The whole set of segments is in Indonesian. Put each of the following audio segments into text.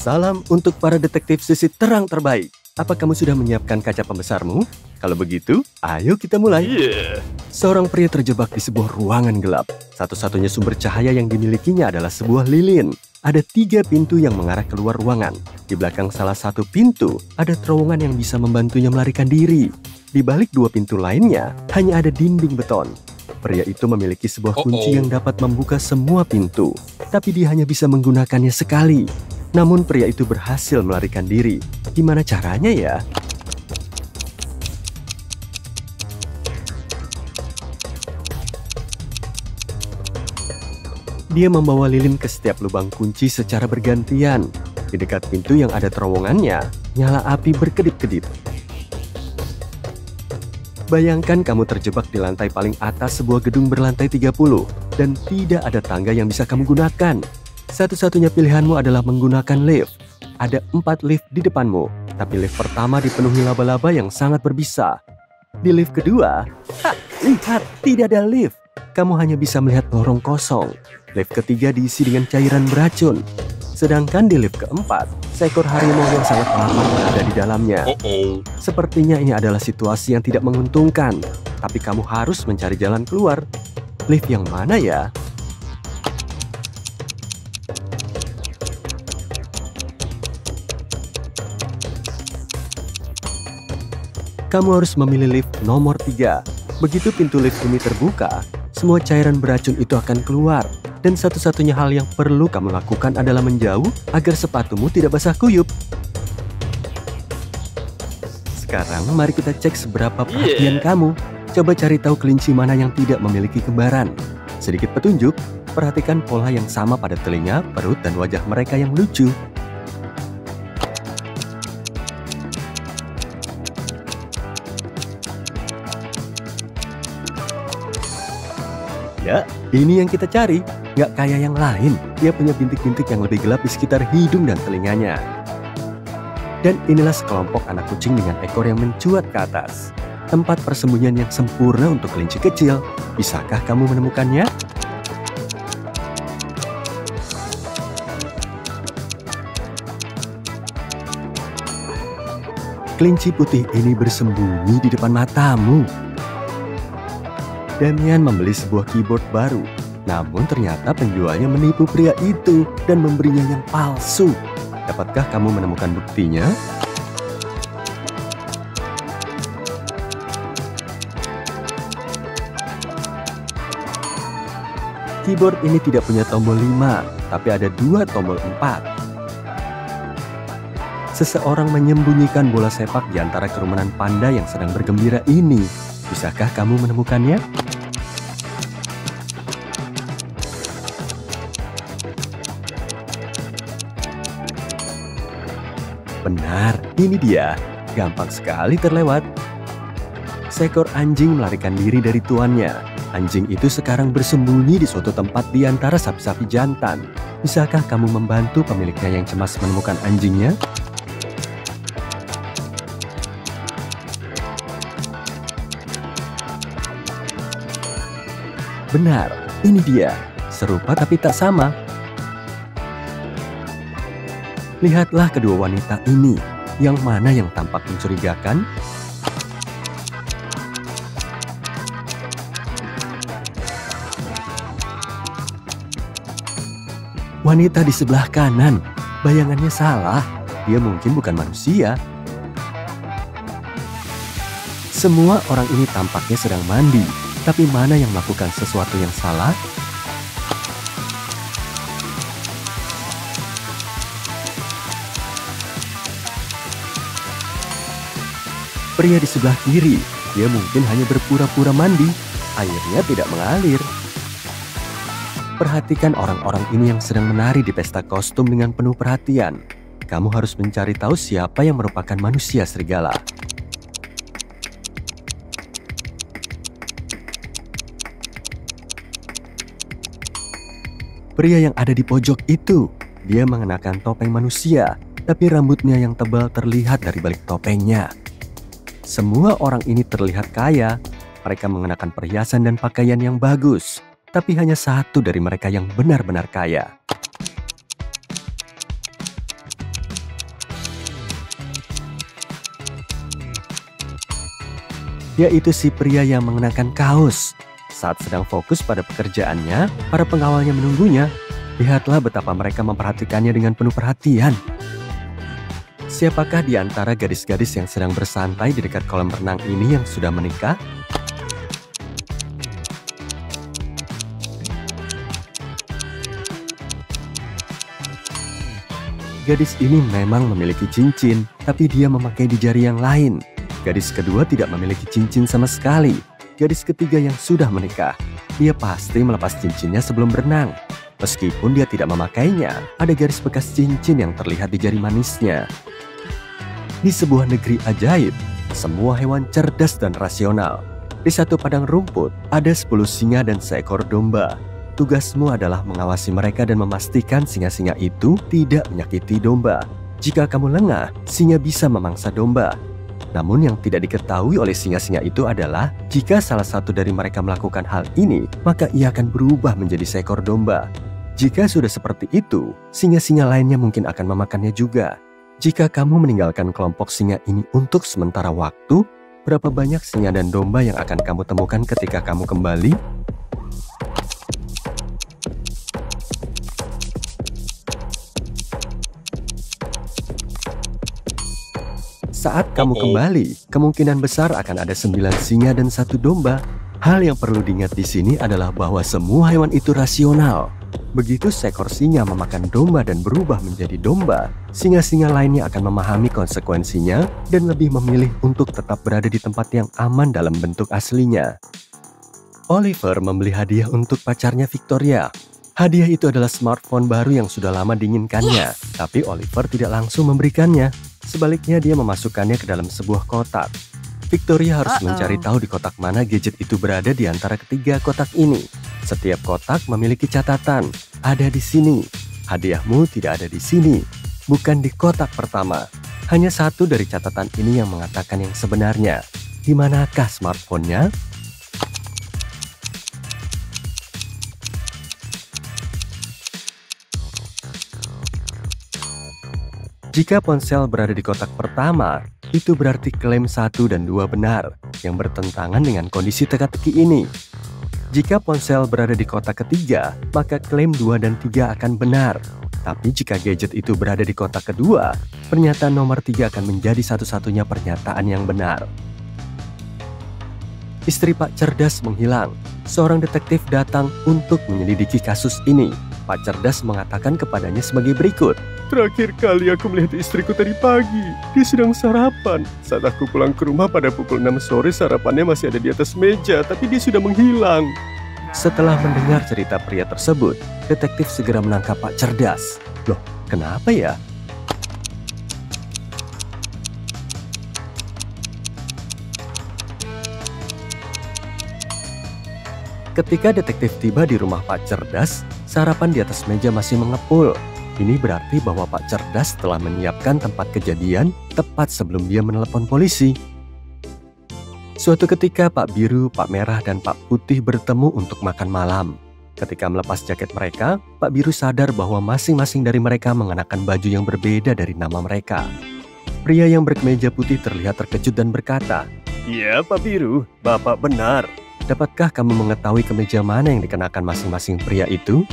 Salam untuk para detektif sisi terang terbaik. Apa kamu sudah menyiapkan kaca pembesarmu? Kalau begitu, ayo kita mulai. Seorang pria terjebak di sebuah ruangan gelap. Satu-satunya sumber cahaya yang dimilikinya adalah sebuah lilin. Ada 3 pintu yang mengarah keluar ruangan. Di belakang salah satu pintu, ada terowongan yang bisa membantunya melarikan diri. Di balik 2 pintu lainnya, hanya ada dinding beton. Pria itu memiliki sebuah kunci yang dapat membuka semua pintu. Tapi dia hanya bisa menggunakannya sekali. Namun pria itu berhasil melarikan diri. Gimana caranya ya? Dia membawa lilin ke setiap lubang kunci secara bergantian. Di dekat pintu yang ada terowongannya, nyala api berkedip-kedip. Bayangkan kamu terjebak di lantai paling atas sebuah gedung berlantai 30 dan tidak ada tangga yang bisa kamu gunakan. Satu-satunya pilihanmu adalah menggunakan lift. Ada 4 lift di depanmu, tapi lift pertama dipenuhi laba-laba yang sangat berbisa. Di lift kedua, lihat, tidak ada lift. Kamu hanya bisa melihat lorong kosong. Lift ketiga diisi dengan cairan beracun. Sedangkan di lift keempat, seekor harimau yang sangat lapar berada di dalamnya. Sepertinya ini adalah situasi yang tidak menguntungkan, tapi kamu harus mencari jalan keluar. Lift yang mana ya? Kamu harus memilih lift nomor 3. Begitu pintu lift ini terbuka, semua cairan beracun itu akan keluar. Dan satu-satunya hal yang perlu kamu lakukan adalah menjauh agar sepatumu tidak basah kuyup. Sekarang mari kita cek seberapa perhatian kamu. Coba cari tahu kelinci mana yang tidak memiliki kembaran. Sedikit petunjuk, perhatikan pola yang sama pada telinga, perut, dan wajah mereka yang lucu. Ya, ini yang kita cari. Nggak kayak yang lain, dia punya bintik-bintik yang lebih gelap di sekitar hidung dan telinganya. Dan inilah sekelompok anak kucing dengan ekor yang mencuat ke atas. Tempat persembunyian yang sempurna untuk kelinci kecil. Bisakah kamu menemukannya? Kelinci putih ini bersembunyi di depan matamu. Damian membeli sebuah keyboard baru, namun ternyata penjualnya menipu pria itu dan memberinya yang palsu. Dapatkah kamu menemukan buktinya? Keyboard ini tidak punya tombol 5, tapi ada 2 tombol 4. Seseorang menyembunyikan bola sepak di antara kerumunan panda yang sedang bergembira ini. Bisakah kamu menemukannya? Benar, ini dia. Gampang sekali terlewat. Seekor anjing melarikan diri dari tuannya. Anjing itu sekarang bersembunyi di suatu tempat di antara sapi-sapi jantan. Bisakah kamu membantu pemiliknya yang cemas menemukan anjingnya? Benar, ini dia. Serupa tapi tak sama. Lihatlah kedua wanita ini. Yang mana yang tampak mencurigakan? Wanita di sebelah kanan. Bayangannya salah. Dia mungkin bukan manusia. Semua orang ini tampaknya sedang mandi. Tapi mana yang melakukan sesuatu yang salah? Pria di sebelah kiri, dia mungkin hanya berpura-pura mandi, airnya tidak mengalir. Perhatikan orang-orang ini yang sedang menari di pesta kostum dengan penuh perhatian. Kamu harus mencari tahu siapa yang merupakan manusia serigala. Pria yang ada di pojok itu, dia mengenakan topeng manusia, tapi rambutnya yang tebal terlihat dari balik topengnya. Semua orang ini terlihat kaya. Mereka mengenakan perhiasan dan pakaian yang bagus. Tapi hanya satu dari mereka yang benar-benar kaya. yaitu si pria yang mengenakan kaos. Saat sedang fokus pada pekerjaannya, para pengawalnya menunggunya. Lihatlah betapa mereka memperhatikannya dengan penuh perhatian. Siapakah di antara gadis-gadis yang sedang bersantai di dekat kolam renang ini yang sudah menikah? Gadis ini memang memiliki cincin, tapi dia memakai di jari yang lain. Gadis kedua tidak memiliki cincin sama sekali. Gadis ketiga yang sudah menikah, dia pasti melepas cincinnya sebelum berenang. Meskipun dia tidak memakainya, ada garis bekas cincin yang terlihat di jari manisnya. Di sebuah negeri ajaib, semua hewan cerdas dan rasional. Di satu padang rumput, ada 10 singa dan seekor domba. Tugasmu adalah mengawasi mereka dan memastikan singa-singa itu tidak menyakiti domba. Jika kamu lengah, singa bisa memangsa domba. Namun yang tidak diketahui oleh singa-singa itu adalah jika salah satu dari mereka melakukan hal ini, maka ia akan berubah menjadi seekor domba. Jika sudah seperti itu, singa-singa lainnya mungkin akan memakannya juga. Jika kamu meninggalkan kelompok singa ini untuk sementara waktu, berapa banyak singa dan domba yang akan kamu temukan ketika kamu kembali? Saat kamu kembali, kemungkinan besar akan ada 9 singa dan 1 domba. Hal yang perlu diingat di sini adalah bahwa semua hewan itu rasional. Begitu seekor singa memakan domba dan berubah menjadi domba, singa-singa lainnya akan memahami konsekuensinya dan lebih memilih untuk tetap berada di tempat yang aman dalam bentuk aslinya. Oliver membeli hadiah untuk pacarnya Victoria. Hadiah itu adalah smartphone baru yang sudah lama diinginkannya, tapi Oliver tidak langsung memberikannya. Sebaliknya dia memasukkannya ke dalam sebuah kotak. Victoria harus mencari tahu di kotak mana gadget itu berada di antara ketiga kotak ini. Setiap kotak memiliki catatan. Ada di sini. Hadiahmu tidak ada di sini. Bukan di kotak pertama. Hanya satu dari catatan ini yang mengatakan yang sebenarnya. Di manakah smartphone-nya? Jika ponsel berada di kotak pertama, itu berarti klaim 1 dan 2 benar, yang bertentangan dengan kondisi teka-teki ini. Jika ponsel berada di kotak ketiga, maka klaim 2 dan 3 akan benar. Tapi jika gadget itu berada di kotak kedua, pernyataan nomor 3 akan menjadi satu-satunya pernyataan yang benar. Istri Pak Cerdas menghilang. Seorang detektif datang untuk menyelidiki kasus ini. Pak Cerdas mengatakan kepadanya sebagai berikut. Terakhir kali aku melihat istriku tadi pagi. Dia sedang sarapan. Saat aku pulang ke rumah pada pukul 6 sore, sarapannya masih ada di atas meja, tapi dia sudah menghilang. Setelah mendengar cerita pria tersebut, detektif segera menangkap Pak Cerdas. Loh, kenapa ya? Ketika detektif tiba di rumah Pak Cerdas, sarapan di atas meja masih mengepul. Ini berarti bahwa Pak Cerdas telah menyiapkan tempat kejadian tepat sebelum dia menelepon polisi. Suatu ketika Pak Biru, Pak Merah, dan Pak Putih bertemu untuk makan malam. Ketika melepas jaket mereka, Pak Biru sadar bahwa masing-masing dari mereka mengenakan baju yang berbeda dari nama mereka. Pria yang berkemeja putih terlihat terkejut dan berkata, "Ya Pak Biru, Bapak benar. Dapatkah kamu mengetahui kemeja mana yang dikenakan masing-masing pria itu?"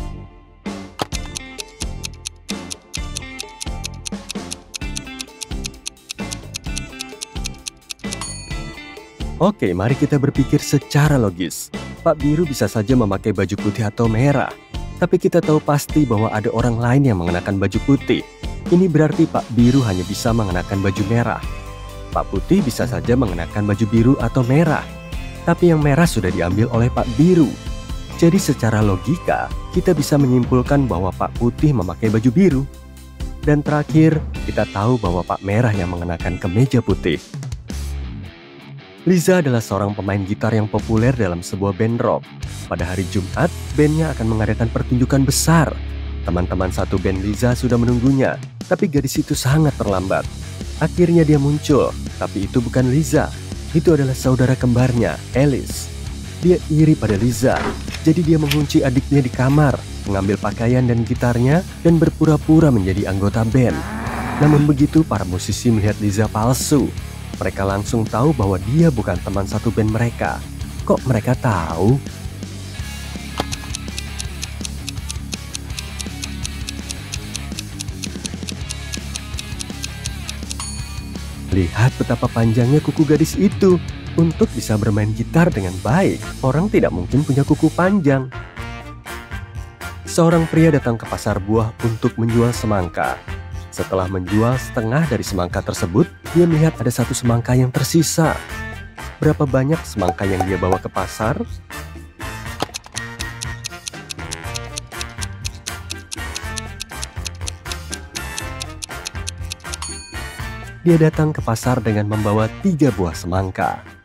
Oke, mari kita berpikir secara logis. Pak Biru bisa saja memakai baju putih atau merah. Tapi kita tahu pasti bahwa ada orang lain yang mengenakan baju putih. Ini berarti Pak Biru hanya bisa mengenakan baju merah. Pak Putih bisa saja mengenakan baju biru atau merah. Tapi yang merah sudah diambil oleh Pak Biru. Jadi secara logika, kita bisa menyimpulkan bahwa Pak Putih memakai baju biru. Dan terakhir, kita tahu bahwa Pak Merah yang mengenakan kemeja putih. Liza adalah seorang pemain gitar yang populer dalam sebuah band rock. Pada hari Jumat, bandnya akan mengadakan pertunjukan besar. Teman-teman satu band Liza sudah menunggunya, tapi gadis itu sangat terlambat. Akhirnya dia muncul, tapi itu bukan Liza. Itu adalah saudara kembarnya, Alice. Dia iri pada Liza, jadi dia mengunci adiknya di kamar, mengambil pakaian dan gitarnya, dan berpura-pura menjadi anggota band. Namun begitu, para musisi melihat Liza palsu. Mereka langsung tahu bahwa dia bukan teman satu band mereka. Kok mereka tahu? Lihat betapa panjangnya kuku gadis itu. Untuk bisa bermain gitar dengan baik, orang tidak mungkin punya kuku panjang. Seorang pria datang ke pasar buah untuk menjual semangka. Setelah menjual setengah dari semangka tersebut, dia melihat ada satu semangka yang tersisa. Berapa banyak semangka yang dia bawa ke pasar? Dia datang ke pasar dengan membawa 3 buah semangka.